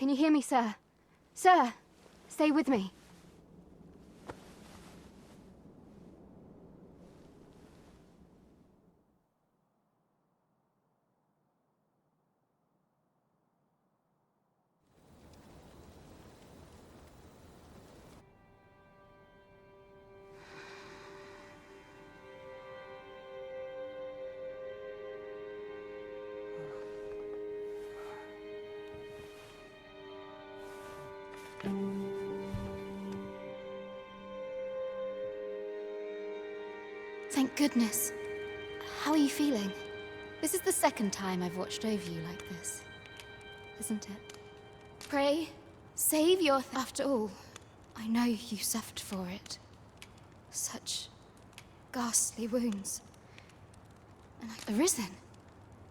Can you hear me, sir? Sir, stay with me. Thank goodness. How are you feeling? This is the second time I've watched over you like this, isn't it? Pray, save your... After all, I know you suffered for it. Such ghastly wounds. And I've arisen.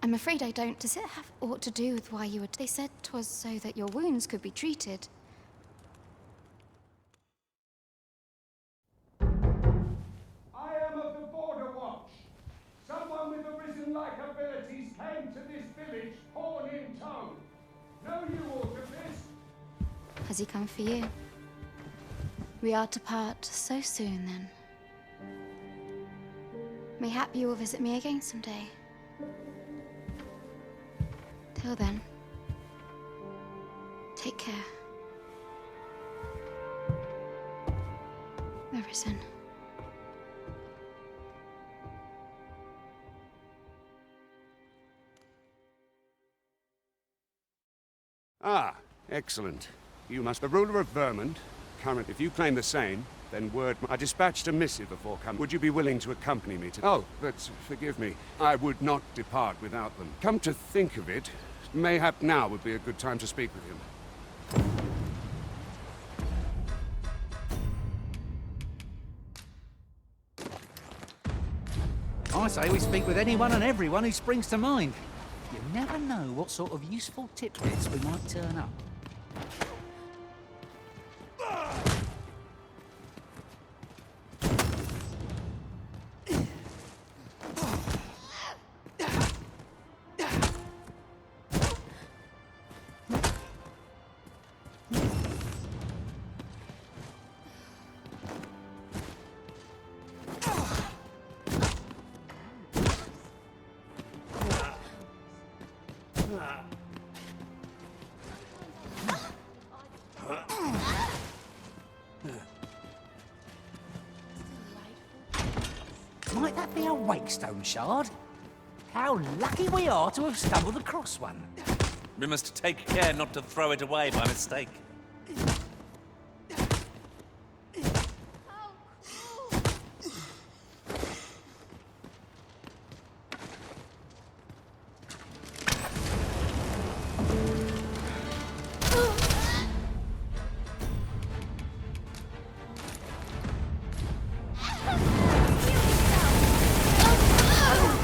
I'm afraid I don't. Does it have aught to do with why you were... They said 'twas so that your wounds could be treated. Like abilities came to this village, horn in tow. Know you aught of this? Has he come for you? We are to part so soon, then. Mayhap you will visit me again someday. Till then, take care. Arisen. Ah, excellent. You must be the ruler of Vermont. Current, if you claim the same, then word... I dispatched a missive before coming. Would you be willing to accompany me to... Oh, but forgive me. I would not depart without them. Come to think of it, mayhap now would be a good time to speak with him. I say we speak with anyone and everyone who springs to mind. You never know what sort of useful tidbits we might turn up. Might that be a wakestone shard? How lucky we are to have stumbled across one. We must take care not to throw it away by mistake.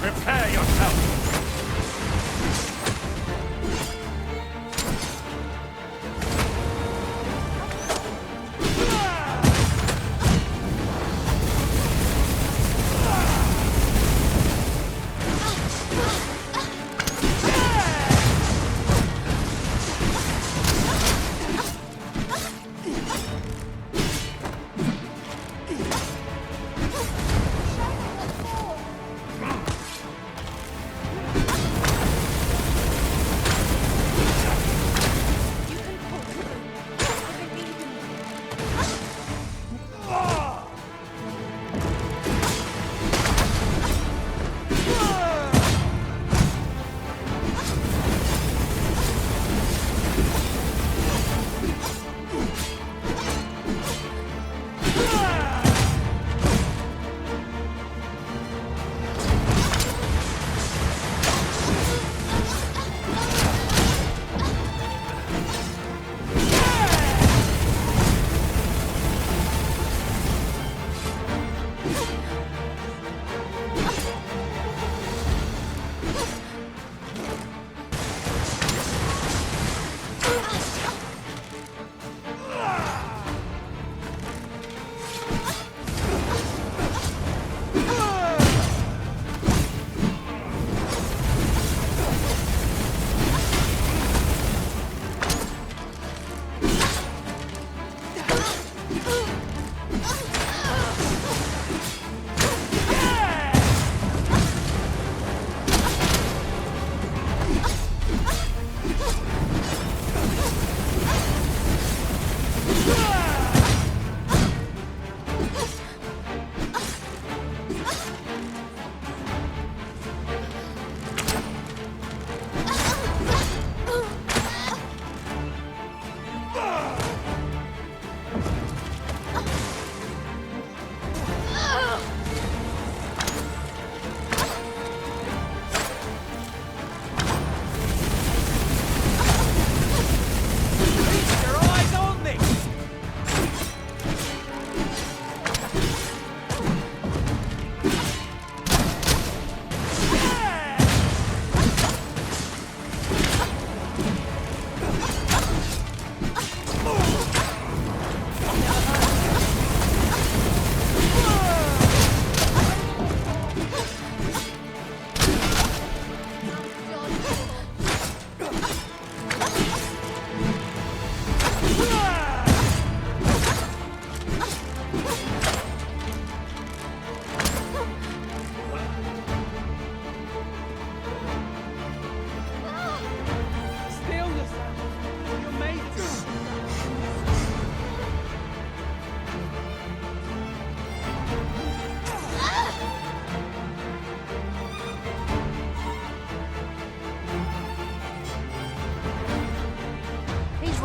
Prepare yourself!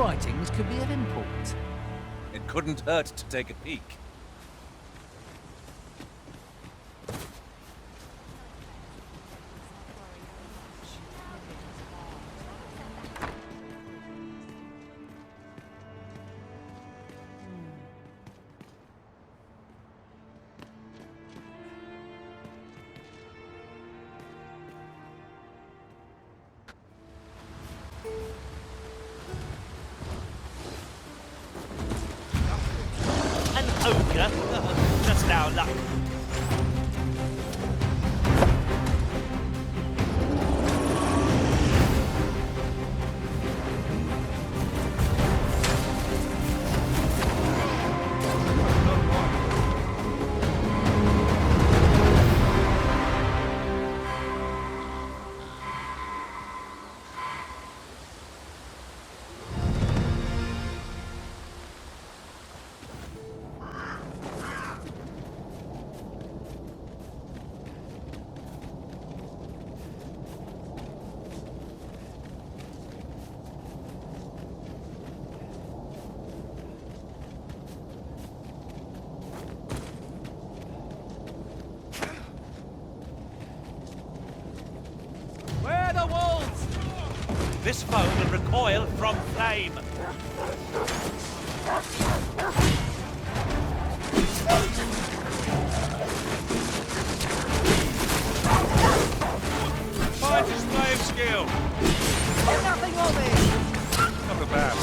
writings could be of import. It couldn't hurt to take a peek. An ogre? Just our luck. Where are the wolves? This foe will recoil from flame. Find his flame skill. Nothing of it! Not a bad.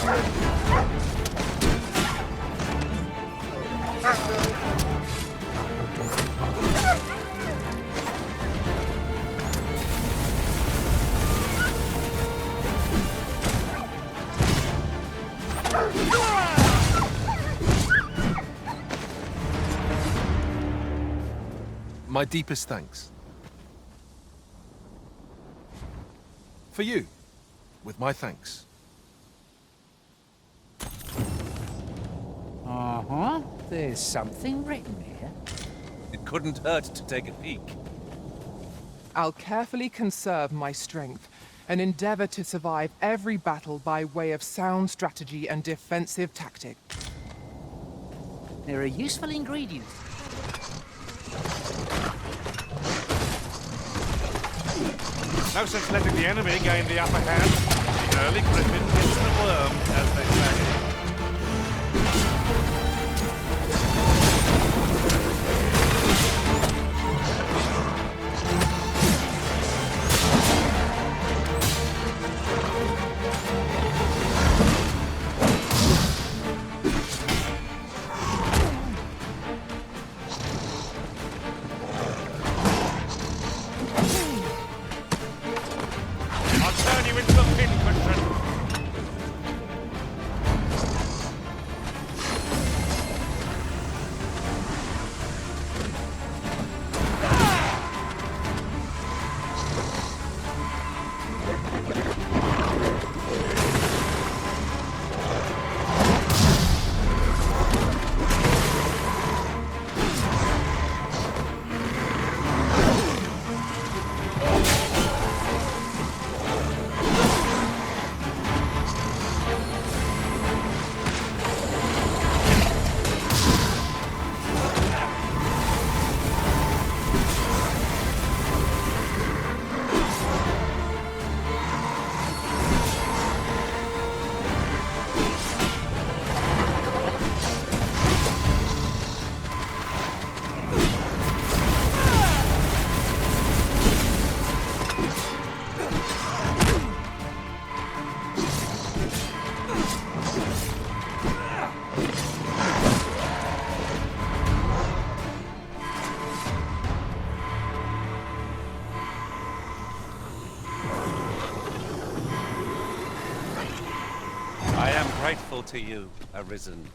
My deepest thanks. For you, with my thanks. Uh-huh. There's something written here. It couldn't hurt to take a peek. I'll carefully conserve my strength and endeavor to survive every battle by way of sound strategy and defensive tactic. They're a useful ingredient. No sense letting the enemy gain the upper hand. The early griffin gets the worm, as they say. I'll turn you into a pincushion. I am grateful to you, Arisen.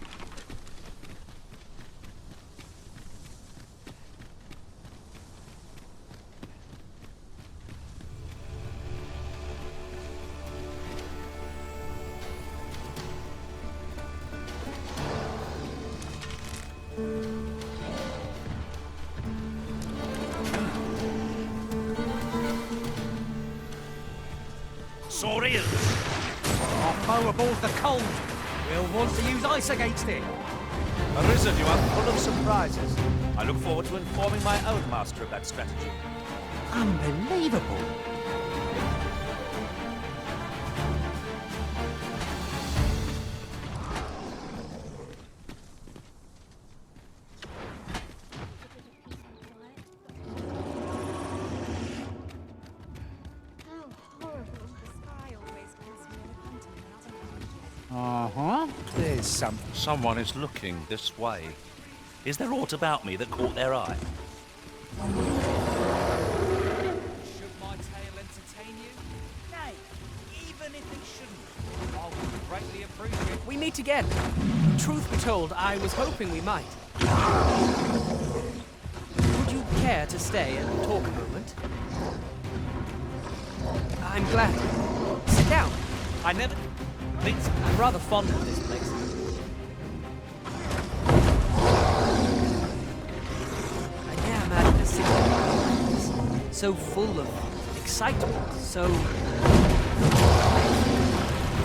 Saurians! Our foe abhors the cold. Will wants to use ice against it. Arisen, you are full of surprises. I look forward to informing my own master of that strategy. Unbelievable. Uh-huh. There's some... Someone is looking this way. Is there aught about me that caught their eye? Should my tale entertain you? Nay, even if it shouldn't, I would greatly appreciate... We meet again. Truth be told, I was hoping we might. Would you care to stay and talk a moment? I'm glad. Sit down. I never... Please. I'm rather fond of this place. I ne'er imagined a city like this. So full of excitement, so...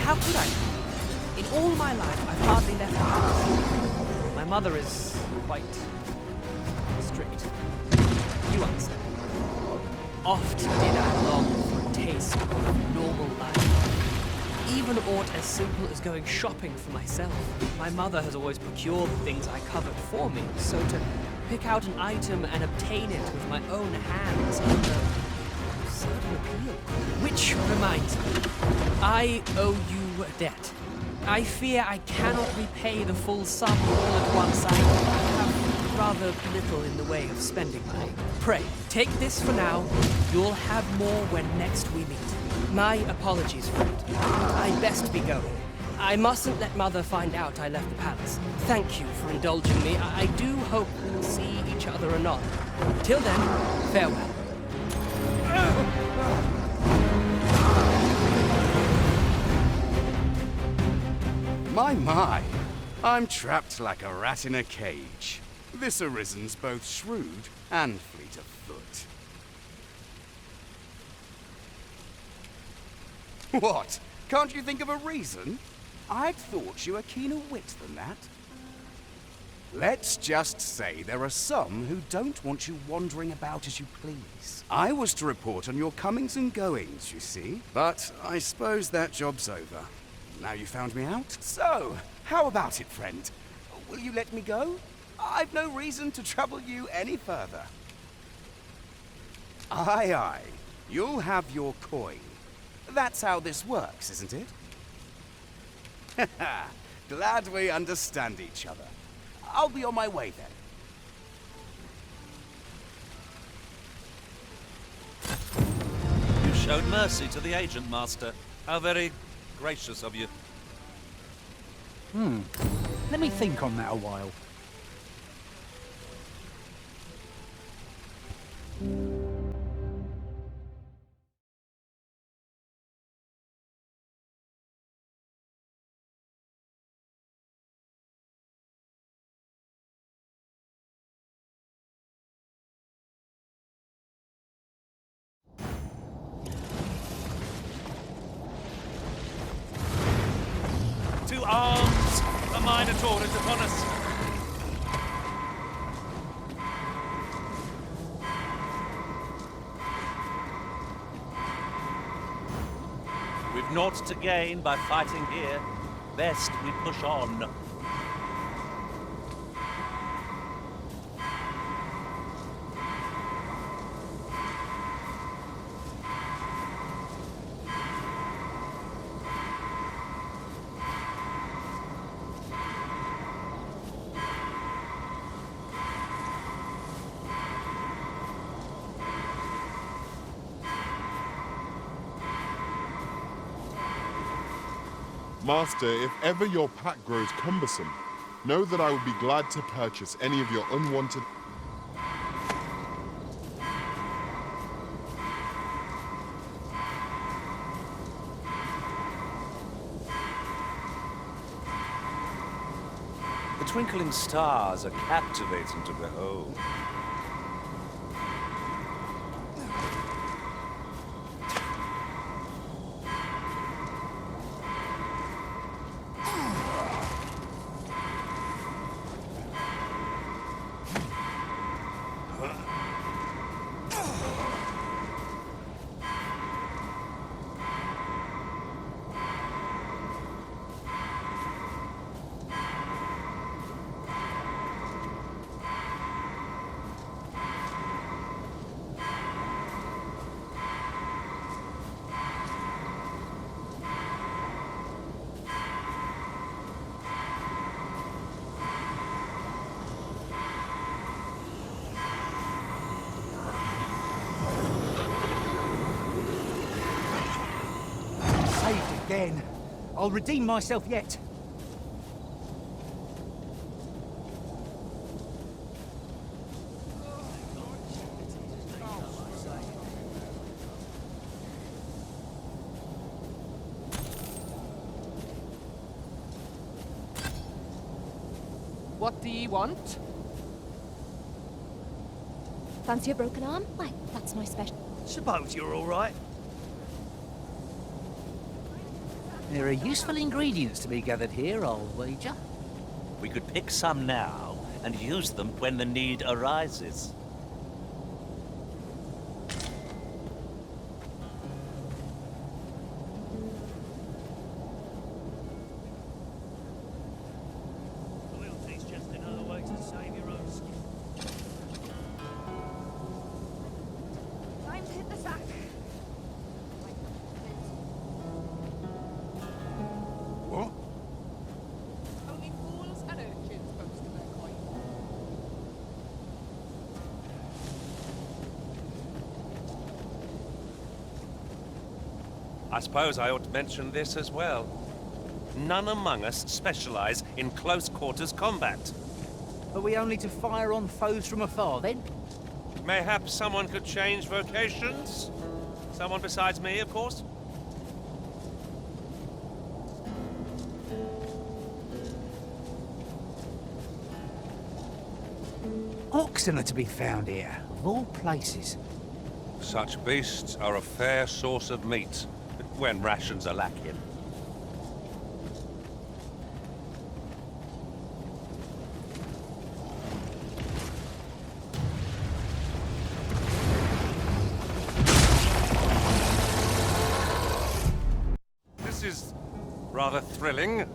How could I? In all my life, I've hardly left the house. My mother is quite... strict. You understand. Oft did I long for a taste of normal life. Even aught as simple as going shopping for myself. My mother has always procured the things I covet for me, so to pick out an item and obtain it with my own hands under a certain appeal. Which reminds me, I owe you a debt. I fear I cannot repay the full sum all at once. I have rather little in the way of spending money. Pray, take this for now. You'll have more when next we meet. My apologies, friend. I'd best be going. I mustn't let Mother find out I left the palace. Thank you for indulging me. I do hope we'll see each other anon. Till then, farewell. My. I'm trapped like a rat in a cage. This Arisen's both shrewd and fleet of foot. What? Can't you think of a reason? I'd thought you were keener wit than that. Let's just say there are some who don't want you wandering about as you please. I was to report on your comings and goings, you see. But I suppose that job's over. Now you found me out. So, how about it, friend? Will you let me go? I've no reason to trouble you any further. Aye. You'll have your coin. That's how this works, isn't it? Glad we understand each other. I'll be on my way then. You showed mercy to the agent, Master. How very gracious of you. Let me think on that a while. To arms! The Minotaur is upon us! We've naught to gain by fighting here. Best we push on. Master, if ever your pack grows cumbersome, know that I would be glad to purchase any of your unwanted... The twinkling stars are captivating to behold. saved again. I'll redeem myself yet. What do ye want? Fancy a broken arm? Why, that's my special. Suppose you're all right. There are useful ingredients to be gathered here, I'll wager. We could pick some now and use them when the need arises. Loyalty's just another way to save your own skin. Time to hit the sack. What? Only fools and urchins boast of their coin. I suppose I ought to mention this as well. None among us specialize in close quarters combat. Are we only to fire on foes from afar, then? Mayhaps someone could change vocations? Someone besides me, of course? Oxen are to be found here, of all places. Such beasts are a fair source of meat, when rations are lacking. This is rather thrilling.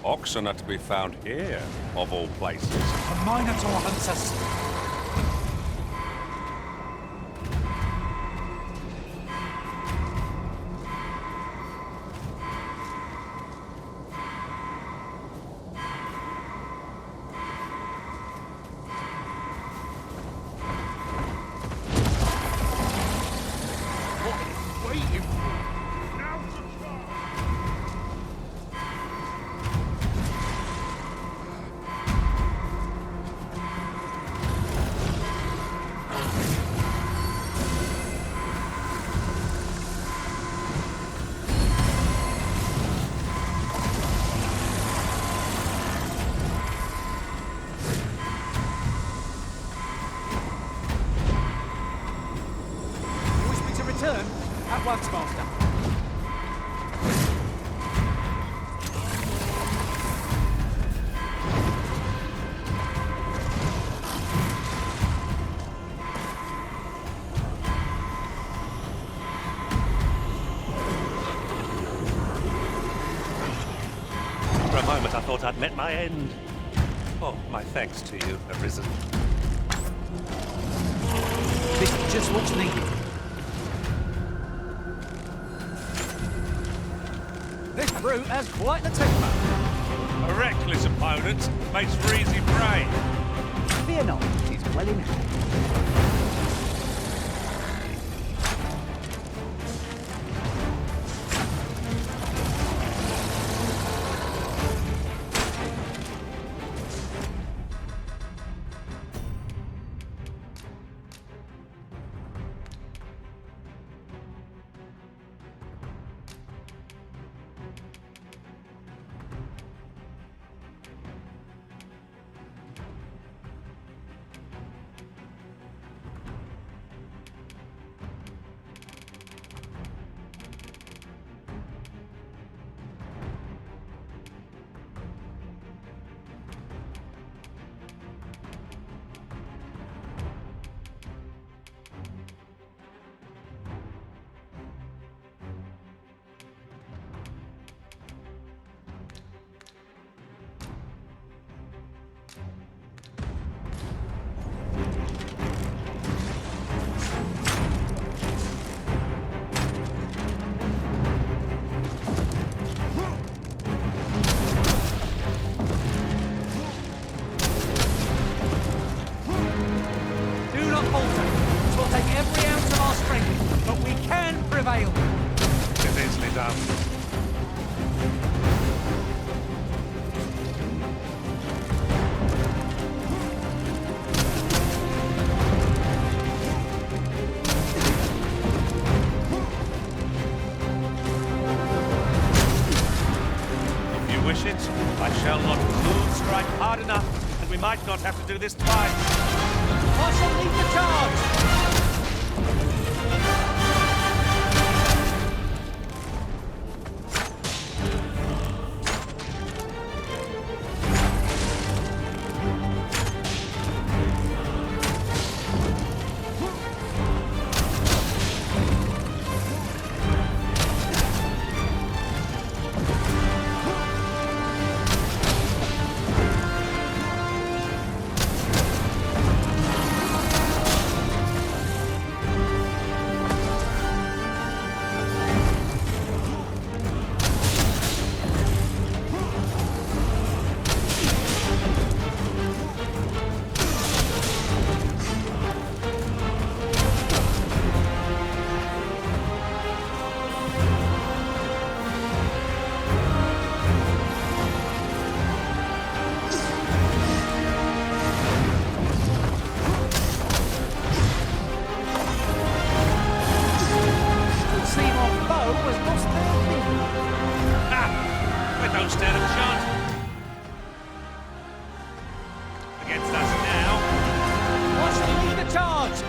Oxen are to be found here, of all places. A Minotaur hunts us. Waiting for. Now to try. You wish me to return? At once, Master. For a moment I thought I'd met my end. Oh, my thanks to you, Arisen. This is just what's needed. This brute has quite the temper. A reckless opponent makes for easy prey. Fear not, he's well in hand. We might not have to do this twice. I shall lead the charge! Don't stand a chance against us now. I shall lead the charge!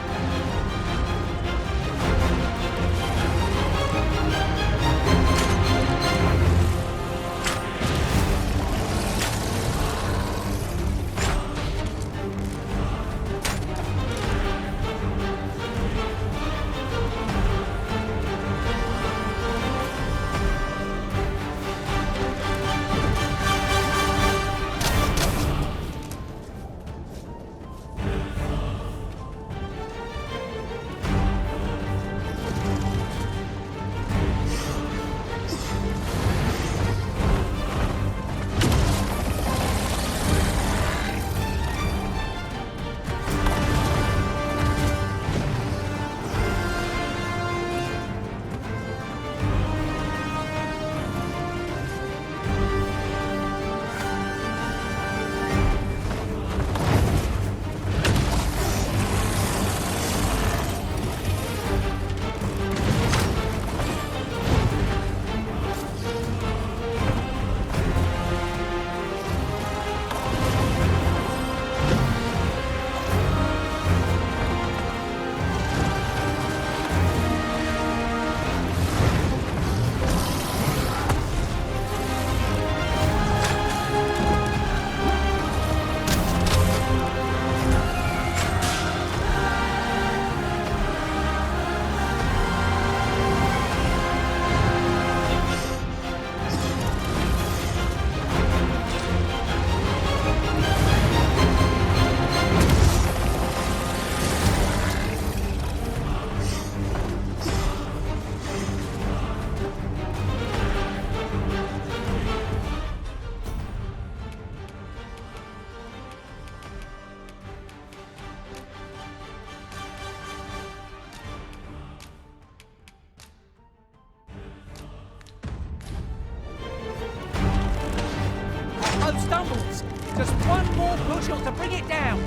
Stumbles! Just one more push to bring it down!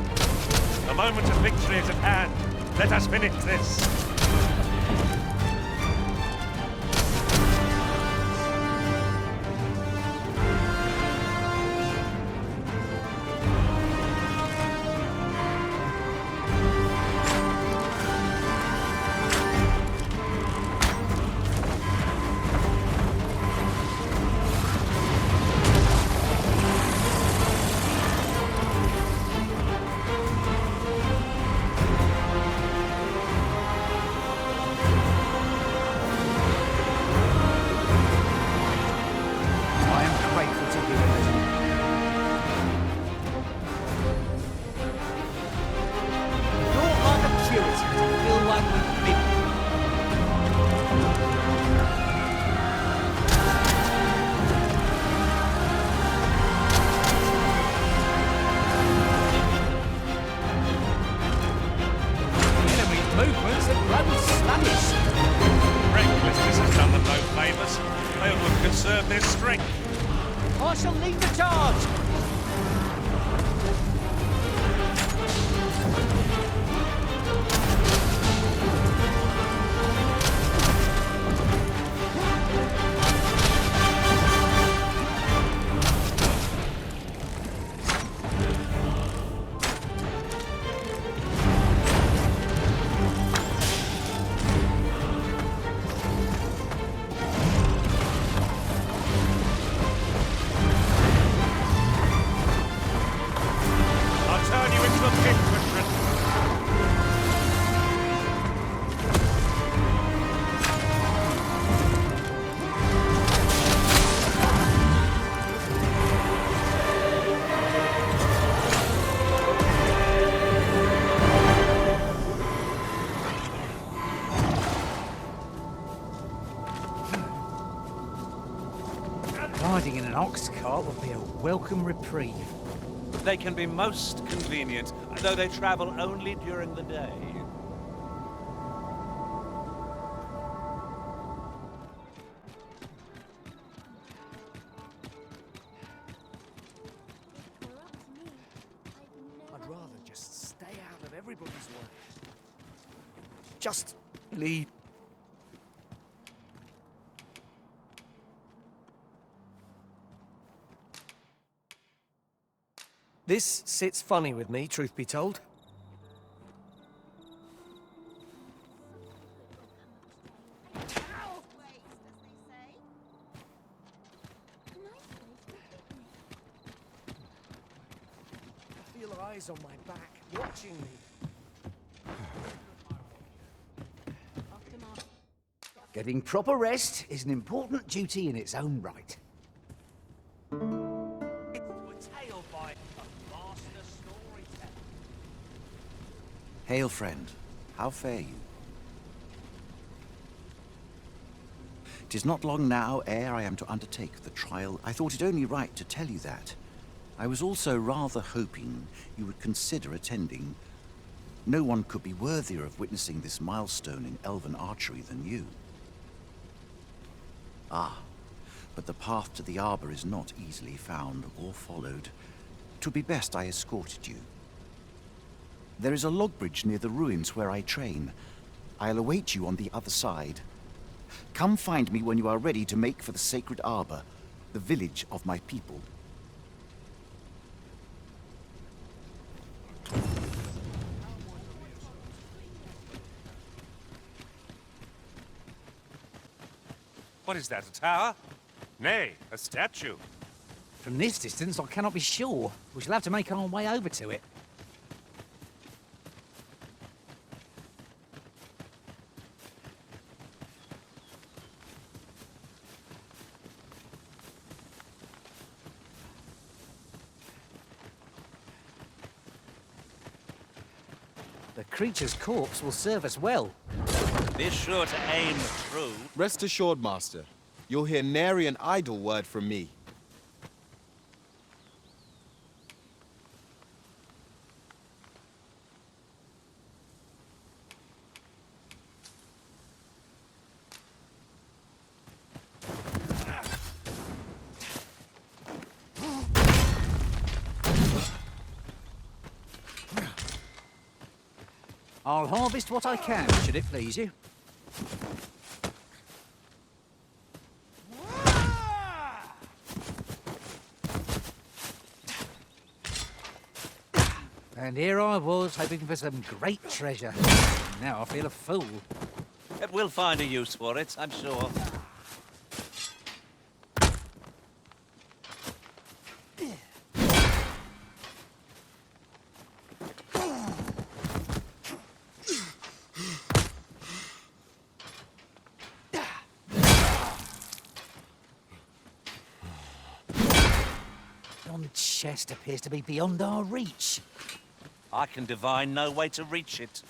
The moment of victory is at hand. Let us finish this. Recklessness has done them no favours. They ought to have conserved their strength. I shall lead the charge! ox cart would be a welcome reprieve. They can be most convenient, though they travel only during the day. I'd rather just stay out of everybody's way. Just leave. This sits funny with me, truth be told. I feel eyes on my back, watching me. Getting proper rest is an important duty in its own right. Hail, friend. How fare you? 'Tis not long now ere I am to undertake the trial. I thought it only right to tell you that. I was also rather hoping you would consider attending. No one could be worthier of witnessing this milestone in elven archery than you. Ah, but the path to the arbor is not easily found or followed. 'Twould be best I escorted you. There is a log bridge near the ruins where I train. I'll await you on the other side. Come find me when you are ready to make for the sacred arbor, the village of my people. What is that, a tower? Nay, a statue. From this distance, I cannot be sure. We shall have to make our way over to it. The creature's corpse will serve us well. Be sure to aim true. Rest assured, Master. You'll hear nary an idle word from me. I'll harvest what I can, should it please you. And here I was, hoping for some great treasure. Now I feel a fool. We'll find a use for it, I'm sure. Yon chest appears to be beyond our reach. I can divine no way to reach it.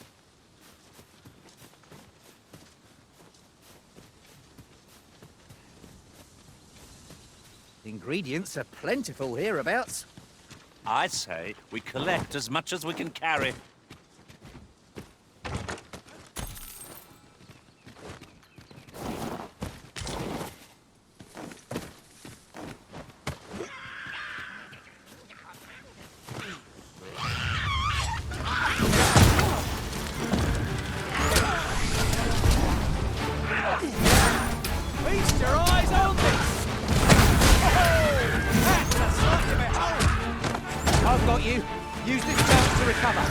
Ingredients are plentiful hereabouts. I say we collect as much as we can carry. Feast your eyes on this! That's a sight to behold! I've got you. Use this chance to recover.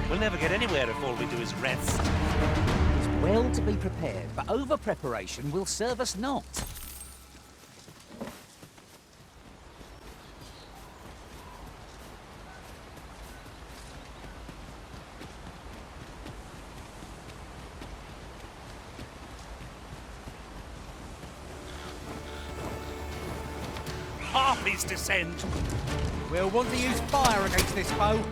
We'll never get anywhere if all we do is rest. It's well to be prepared, but over-preparation will serve us not. harpies descend. We'll want to use fire against this foe.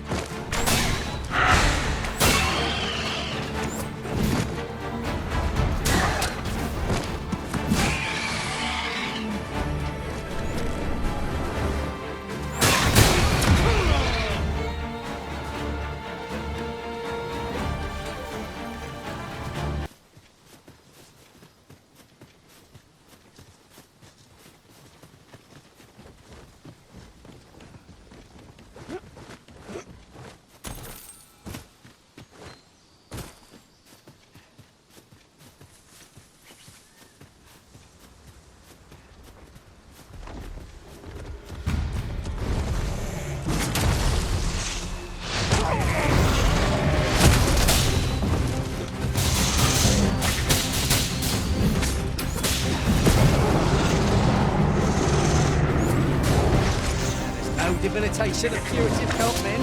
Debilitation of curative help, men.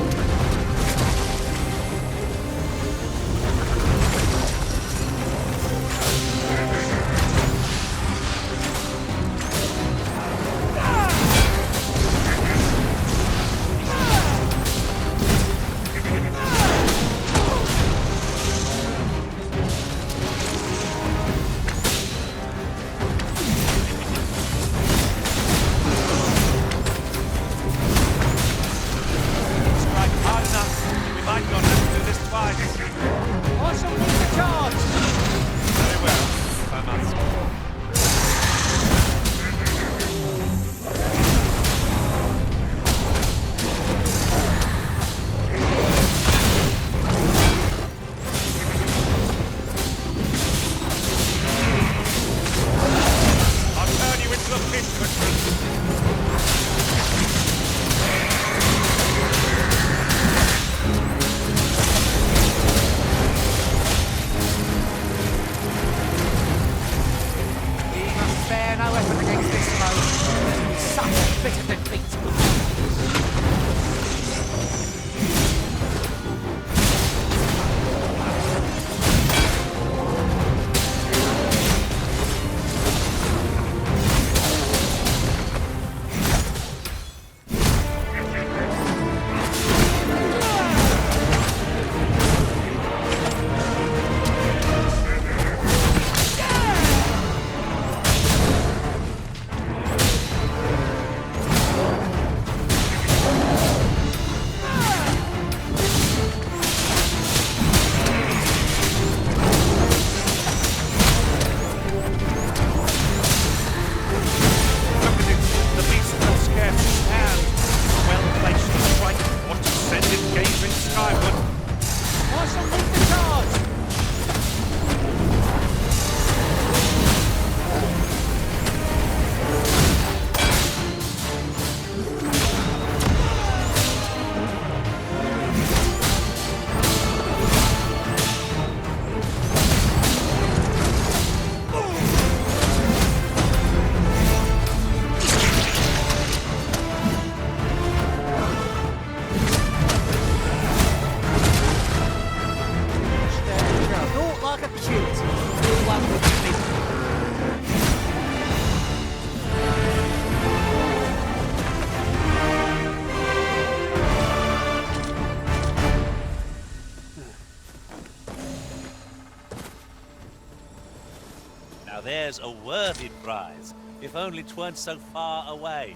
There's a worthy prize, if only 'tweren't so far away.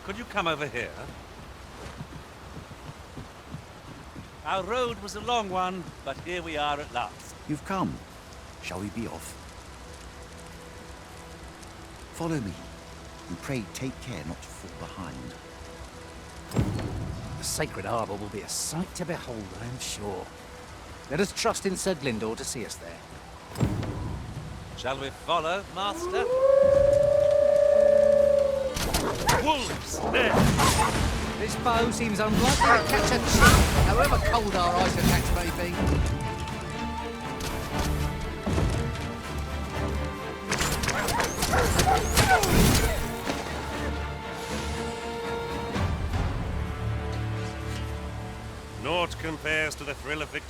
Could you come over here? Our road was a long one, but here we are at last. You've come. Shall we be off? Follow me, and pray take care not to fall behind. The sacred arbour will be a sight to behold, I am sure. Let us trust in Sir Glyndor to see us there. Shall we follow, Master? Wolves! There! This bow seems unlikely to catch a chick, however cold our ice attacks may be. Naught compares to the thrill of victory.